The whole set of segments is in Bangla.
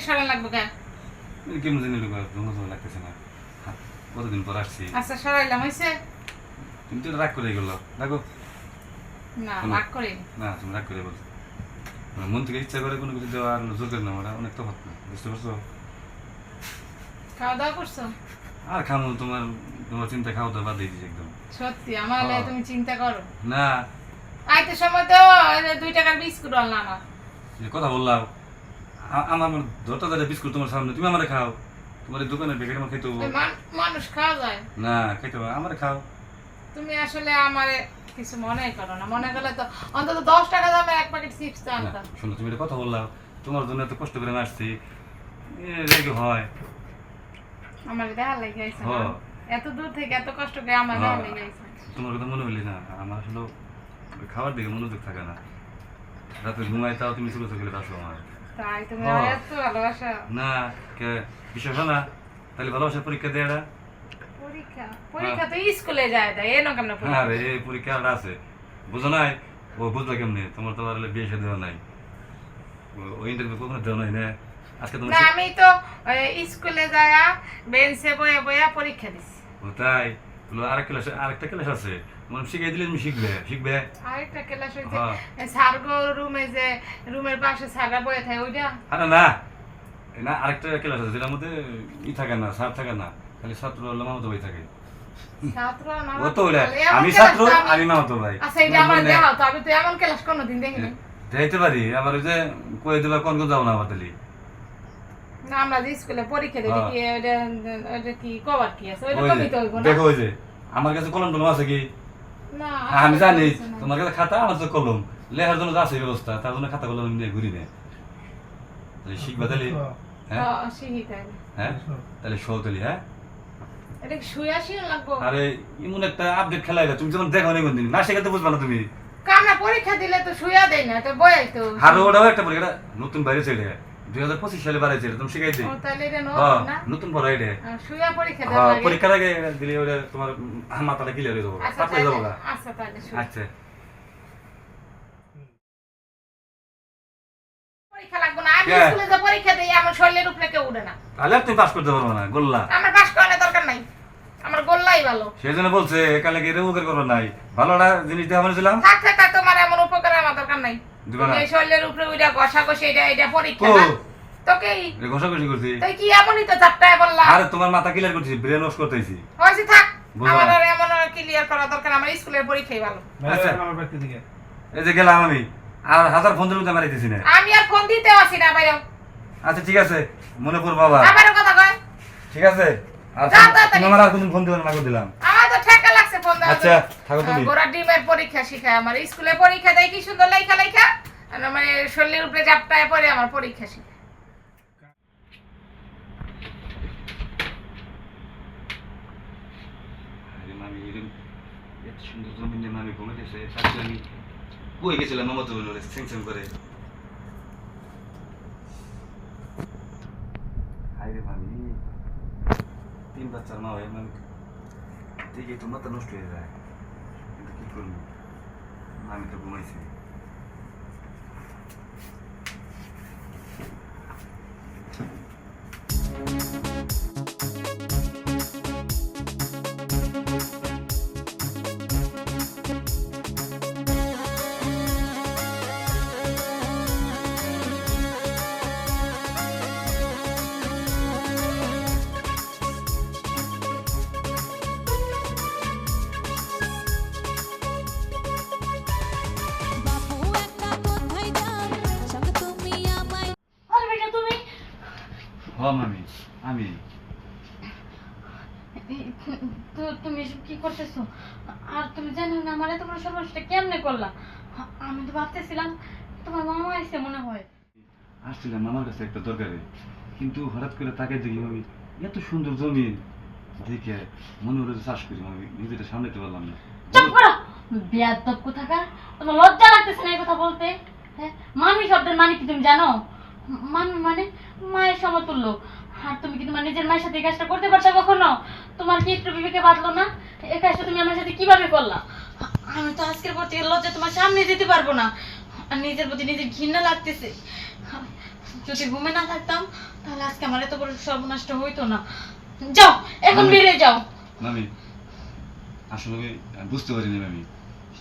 সরান লাগবে কেন? কেমন জানি লোক জমা লাগতেছে না, কতদিন পর আসছি। আচ্ছা সরাইলাম, হয়েছে? তুমি তো রাগ করে গেল, রাখো। না রাগ করি না, তুমি রাগ করে বলছো, মন থেকে ইচ্ছা করে কোনো কিছু দেওয়া আর জোর করে নেওয়া অনেক তফাৎ না, বুঝতে পারছো? খাওয়া দাওয়া করছো? আর খামো তোমার তোমার চিন্তা খাওয়া দাওয়া বাদ দিয়ে দিচ্ছি একদম। সত্যি আমার লাগে তুমি চিন্তা করো না, আইতে সময় তো 2 টাকার বিস্কুট আনলাম আমার। যে কথা বললাম, আমার ধরতে ধরে বিস্কুট তোমার সামনে, তুমি আমারে খাও, তোমার এই দোকানের বেকারি আমার খাইতে হবো মানুষ খাওয়া যায় না, খাইতে হবে আমারে খাও। তুমি আসলে আমারে কিছু মনে করো না, মনে করলে তো অন্তত 10 টাকা দামে এক প্যাকেট চিপস তো আনতাম। শোনো, তুমি এটা কথা বললাম, তোমার জন্য এত কষ্ট করে আমি আসছি, রেগে হয় আমার দেখা লেগে গেছে না, এত দূর থেকে এত কষ্ট করে আমার দেখা লেগে গেছে। তোমার কথা মনে হইলি না, আমার আসলে খাবার দিকে মনোযোগ থাকে না, রাতে ঘুমাই তাও তুমি চলে চলে আসো আমার। তাই তুমি এত ভালোবাসা? না কে বিষয় না, তাহলে ভালোবাসার পরীক্ষা দেয় না? পরীক্ষা পরীক্ষা তো স্কুলে যায় তাই এনো কেমন পরীক্ষা? আরে এই পরীক্ষা আছে, বুঝো নাই? ও বুঝলো কেমনি? তোমার তো আর বিয়ে সাথে দেওয়া নাই, ওই ইন্টারভিউ কখনো দেওয়া নাই না। আজকে তোমার না আমি তো স্কুলে যায়া বেঞ্চে বয়ে বয়ে পরীক্ষা দিছি। ও তাই? আরেকটা ক্লাস আছে, মানে শিখাই দিলে তুমি শিখবে। আরেকটা ক্লাস হইছে সার্গো রুমে, যে রুমের পাশে সারা বয়ে থাকে ওইটা? আরে না না, আরেকটা ক্লাস আছে যেটার মধ্যে থাকে না, স্যার থাকে না, খালি ছাত্র হলো মামাতো ভাই থাকে। ছাত্র না, ও তো ওটা আমি ছাত্র, আমি মামাতো ভাই। আচ্ছা এটা আমার দেখাও তো, আমি তো এমন ক্লাস কোনোদিন দেখিনি। যাইতে পারি আবার, ওই যে কই দিবা কোন কোন যাও না আবার তাহলে। না আমরা যে স্কুলে পরীক্ষা দিই কি ওটা কি কভার কি আছে ওইটা কবি তো হইব না? দেখো ওই যে আমার কাছে কলম টলম আছে কি? না আমি জানি তোমার কাছে খাতা, আমার কাছে কলম, লেখার জন্য আছে ব্যবস্থা, তার জন্য খাতা কলম নিয়ে ঘুরি না। শিখবা তাহলে? হ্যাঁ শিখি তাই। হ্যাঁ তাহলে শো তাহলে। হ্যাঁ এটা কি শুয়া শিয়া লাগবো? আরে এমন একটা আপডেট খেলাই, তুমি যেমন দেখো না কোনদিন, না শেখাতে বুঝবা না তুমি। কামনা পরীক্ষা দিলে তো শুয়া দেই না, তো বয়াই তো। আর ওটাও একটা পরীক্ষা নতুন বাইরে ছেড়ে 2025 সালে বাড়াইছে, তুমি শিখাই দিই। ও তাহলে এটা নতুন না, নতুন বড় এটা। শুয়া পরীক্ষা দেওয়া লাগে। পরীক্ষার আগে দিলে ওটা তোমার মাথাটা ক্লিয়ার হয়ে যাবে, পাস হয়ে যাবে। আচ্ছা তাহলে আচ্ছা পরীক্ষা লাগবে না, আমি স্কুলে যে পরীক্ষা দেই আমার শরীরের উপরে কেউ উঠে না। তাহলে তুমি পাস করতে পারবে না, গোল্লা। আমার পাস করার দরকার নাই, আমার গোল্লাই ভালো। সেই জন্য বলছে একালে গিয়ে উপকার করবে নাই, ভালোটা জিনিস দেওয়া বলেছিলাম। থাক থাক থাক, তোমার এমন উপকার আমার দরকার নাই। এই শরীরের উপরে ওইটা ঘষাঘষি, এটা পরীক্ষা না তোকেই ঘষাঘষি করছি। তুই কি এমনই তো চাপটায় বললাম? আরে তোমার মাথা ক্লিয়ার করছি, ব্রেন ওয়াশ করতেছি। হইছে থাক, আমার আর এমন ক্লিয়ার করা দরকার, আমার স্কুলের পরীক্ষাই ভালো। আচ্ছা আমার ব্যক্তি থেকে এই যে গেলাম আমি, আর হাজার ফোন দিলে মারাইতেছি না। আমি আর ফোন দিতে আসি না বাইরে। আচ্ছা ঠিক আছে, মনে পড় বাবা। আবার কথা কয় ঠিক আছে, আর তুমি আমার আর কোন ফোন দিবেন না, করে দিলাম। আমার তো ঠেকা লাগছে ফোন দাও। আচ্ছা থাকো তুমি। গোরা ডিমের পরীক্ষা শিখায়, আমার স্কুলে পরীক্ষা দেয় কি সুন্দর লেখা লেখা, আর আমার শরীরের উপরে চাপটায় পড়ে আমার পরীক্ষা শিখায়। এত সুন্দর জমিনে মামি ঘুমাইতেছে, তারপরে আমি কই গেছিলাম মামা তো বলে স্যাংশন করে। হাইরে মামি, 3 বাচ্চার মা হয়ে মামি দেখে তো মাথা নষ্ট হয়ে যায়, কিন্তু কি করবো, মামি তো ঘুমাইছে। মামি আমি তুমি কি করতেছো? আর তুমি জানো না আমার এত বড় সমস্যাটা কেমনে করলা? আমি তো ভাবতেছিলাম তোমার মামা আইছে মনে হয়। আসছিলাম মামার কাছে একটা দরকারে, কিন্তু হঠাৎ করে তাকে দেখি মামি এত সুন্দর জমিন দেখে মনে হলো চাষ করি, মামি নিজেটা সামলাতে পারলাম না। চুপ করো বেয়াদব কোথাকার, তোমার লজ্জা লাগতেছে না এই কথা বলতে? হ্যাঁ, মামি শব্দের মানে কি তুমি জানো? মামি মানে মায়ের সমতুল্য। আর তুমি কি তোমার নিজের মায়ের সাথে এই কাজটা করতে পারছো কখনো? তোমার কি একটু বিবেকে বাঁধলো না? এই কাজটা তুমি আমার সাথে কিভাবে করলা? আমি তো আজকের পর থেকে লজ্জা তোমার সামনে দিতে পারবো না, আর নিজের প্রতি নিজের ঘৃণা লাগতেছে। যদি ঘুমে না থাকতাম তাহলে আজকে আমার এত বড় সর্বনষ্ট হইতো না। যাও এখন বেরিয়ে যাও। মামি আসলে আমি বুঝতে পারিনি মামি।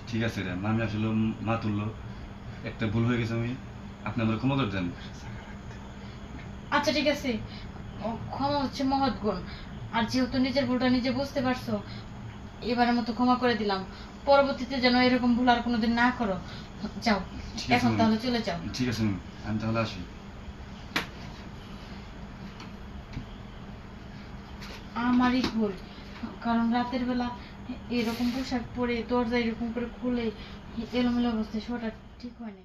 ঠিক আছে রে মামি, আসলে মা তুললো, একটা ভুল হয়ে গেছে। আমি আপনি আমার ক্ষমা করে দেন। আচ্ছা ঠিক আছে, ক্ষমা হচ্ছে মহৎ গুণ। আর যেহেতু নিজের ভুলটা নিজে বুঝতে পারছো, এবারের মতো ক্ষমা করে দিলাম। পরবর্তীতে যেন এরকম ভুল আর কোনোদিন না করো। যাও ঠিক আছে এখন মামি। তাহলে চলে যাও। ঠিক আছে মামি, আমি তাহলে আসি। আমারই ভুল, কারণ রাতের বেলা এরকম পোশাক পরে দরজা এরকম করে খুলে এলোমেলো অবস্থায় শোয়াটা ঠিক হয় না।